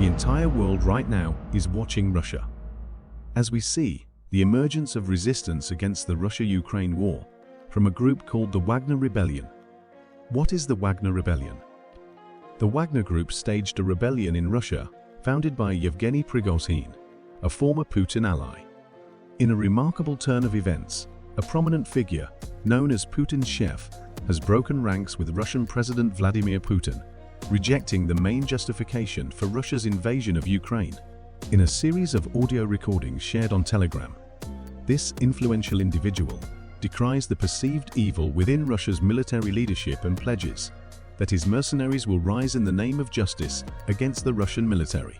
The entire world right now is watching Russia. As we see the emergence of resistance against the Russia-Ukraine war from a group called the Wagner Rebellion. What is the Wagner Rebellion? The Wagner Group staged a rebellion in Russia founded by Yevgeny Prigozhin, a former Putin ally. In a remarkable turn of events, a prominent figure, known as Putin's chef, has broken ranks with Russian President Vladimir Putin, rejecting the main justification for Russia's invasion of Ukraine. In a series of audio recordings shared on Telegram, this influential individual decries the perceived evil within Russia's military leadership and pledges that his mercenaries will rise in the name of justice against the Russian military.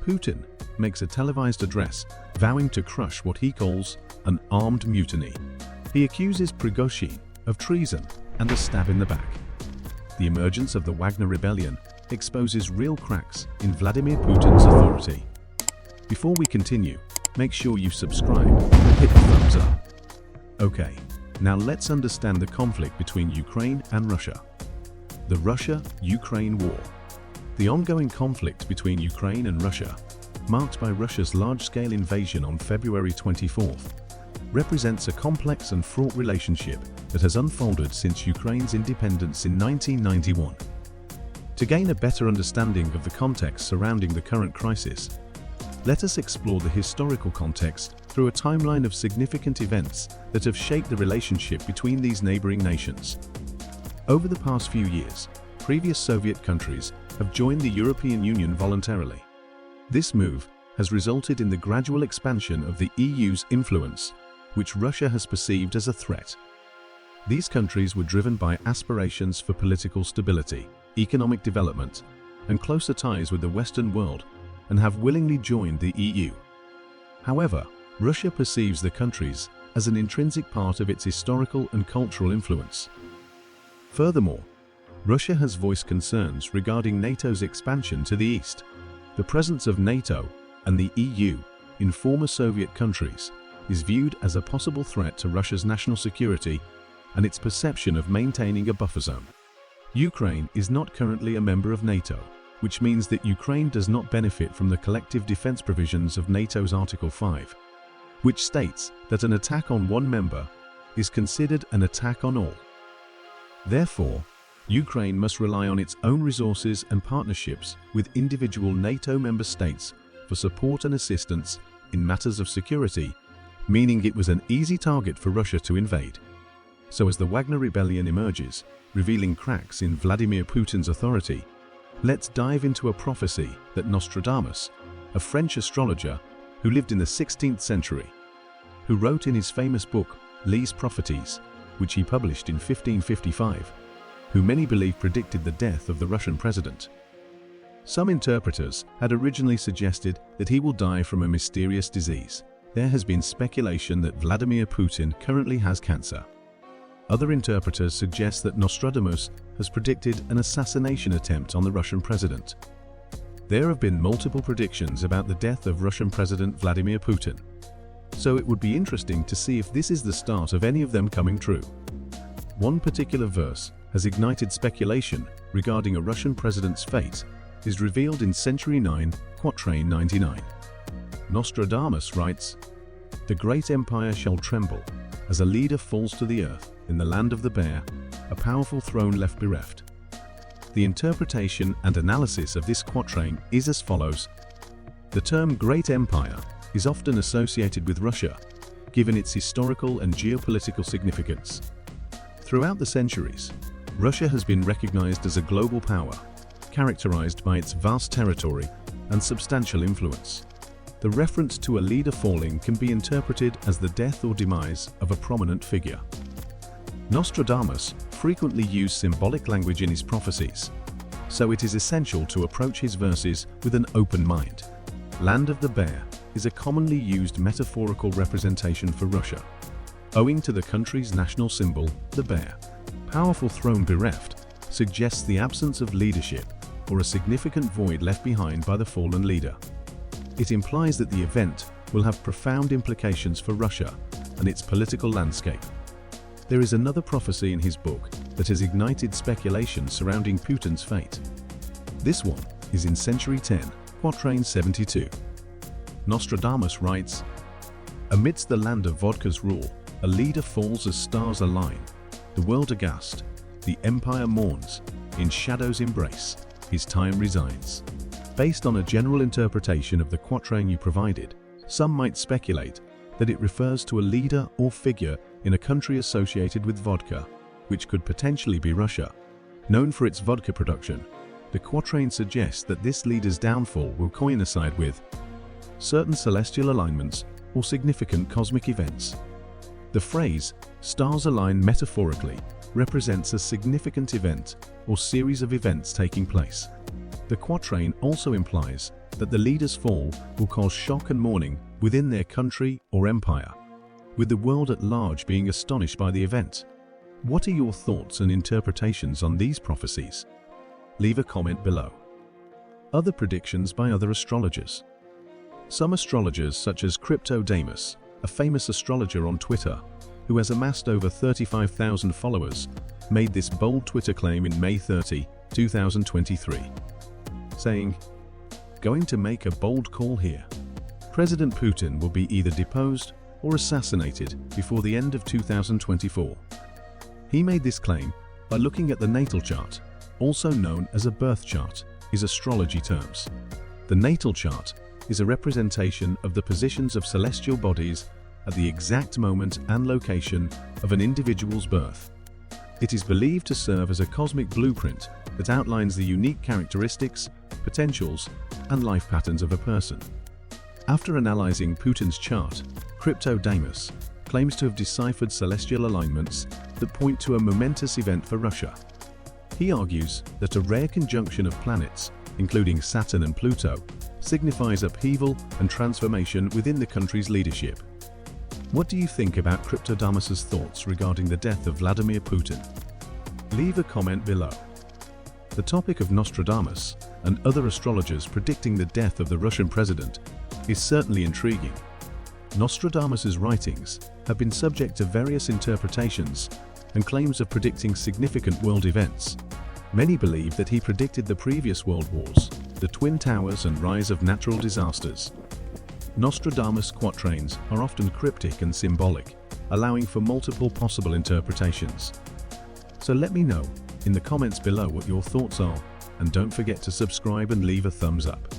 Putin makes a televised address vowing to crush what he calls an armed mutiny. He accuses Prigozhin of treason and a stab in the back. The emergence of the Wagner Rebellion exposes real cracks in Vladimir Putin's authority. Before we continue, make sure you subscribe and hit the thumbs up. Okay, now let's understand the conflict between Ukraine and Russia. The Russia-Ukraine War. The ongoing conflict between Ukraine and Russia, marked by Russia's large-scale invasion on February 24th, represents a complex and fraught relationship that has unfolded since Ukraine's independence in 1991. To gain a better understanding of the context surrounding the current crisis, let us explore the historical context through a timeline of significant events that have shaped the relationship between these neighboring nations. Over the past few years, previous Soviet countries have joined the European Union voluntarily. This move has resulted in the gradual expansion of the EU's influence, which Russia has perceived as a threat. These countries were driven by aspirations for political stability, economic development, and closer ties with the Western world, and have willingly joined the EU. However, Russia perceives the countries as an intrinsic part of its historical and cultural influence. Furthermore, Russia has voiced concerns regarding NATO's expansion to the east. The presence of NATO and the EU in former Soviet countries is viewed as a possible threat to Russia's national security and its perception of maintaining a buffer zone. Ukraine is not currently a member of NATO, which means that Ukraine does not benefit from the collective defense provisions of NATO's Article 5, which states that an attack on one member is considered an attack on all. Therefore, Ukraine must rely on its own resources and partnerships with individual NATO member states for support and assistance in matters of security, meaning it was an easy target for Russia to invade. So as the Wagner Rebellion emerges, revealing cracks in Vladimir Putin's authority, let's dive into a prophecy that Nostradamus, a French astrologer who lived in the 16th century, who wrote in his famous book, Les Prophecies, which he published in 1555, who many believe predicted the death of the Russian president. Some interpreters had originally suggested that he will die from a mysterious disease. There has been speculation that Vladimir Putin currently has cancer. Other interpreters suggest that Nostradamus has predicted an assassination attempt on the Russian president. There have been multiple predictions about the death of Russian President Vladimir Putin, so it would be interesting to see if this is the start of any of them coming true. One particular verse has ignited speculation regarding a Russian president's fate is revealed in Century 9, Quatrain 99. Nostradamus writes, "The great empire shall tremble as a leader falls to the earth in the land of the bear, a powerful throne left bereft." The interpretation and analysis of this quatrain is as follows. The term Great Empire is often associated with Russia, given its historical and geopolitical significance. Throughout the centuries, Russia has been recognized as a global power, characterized by its vast territory and substantial influence. The reference to a leader falling can be interpreted as the death or demise of a prominent figure. Nostradamus frequently used symbolic language in his prophecies, so it is essential to approach his verses with an open mind. Land of the bear is a commonly used metaphorical representation for Russia, owing to the country's national symbol, the bear. Powerful throne bereft suggests the absence of leadership or a significant void left behind by the fallen leader. It implies that the event will have profound implications for Russia and its political landscape. There is another prophecy in his book that has ignited speculation surrounding Putin's fate. This one is in Century 10, Quatrain 72. Nostradamus writes, "Amidst the land of vodka's rule, a leader falls as stars align. The world aghast, the empire mourns, in shadow's embrace, his time resigns." Based on a general interpretation of the quatrain you provided, some might speculate that it refers to a leader or figure in a country associated with vodka, which could potentially be Russia. Known for its vodka production, the quatrain suggests that this leader's downfall will coincide with certain celestial alignments or significant cosmic events. The phrase, "stars align," metaphorically represents a significant event or series of events taking place. The quatrain also implies that the leader's fall will cause shock and mourning within their country or empire, with the world at large being astonished by the event. What are your thoughts and interpretations on these prophecies? Leave a comment below. Other predictions by other astrologers. Some astrologers, such as Nostradamus, a famous astrologer on Twitter, who has amassed over 35,000 followers, made this bold Twitter claim in May 30, 2023, saying, "Going to make a bold call here. President Putin will be either deposed or assassinated before the end of 2024. He made this claim by looking at the natal chart, also known as a birth chart, in astrology terms. The natal chart is a representation of the positions of celestial bodies at the exact moment and location of an individual's birth. It is believed to serve as a cosmic blueprint that outlines the unique characteristics, potentials, and life patterns of a person." After analyzing Putin's chart, Nostradamus claims to have deciphered celestial alignments that point to a momentous event for Russia. He argues that a rare conjunction of planets, including Saturn and Pluto, signifies upheaval and transformation within the country's leadership. What do you think about Nostradamus's thoughts regarding the death of Vladimir Putin? Leave a comment below. The topic of Nostradamus and other astrologers predicting the death of the Russian president is certainly intriguing. Nostradamus's writings have been subject to various interpretations and claims of predicting significant world events. Many believe that he predicted the previous world wars, the Twin Towers, and rise of natural disasters. Nostradamus quatrains are often cryptic and symbolic, allowing for multiple possible interpretations. So let me know in the comments below what your thoughts are, and don't forget to subscribe and leave a thumbs up.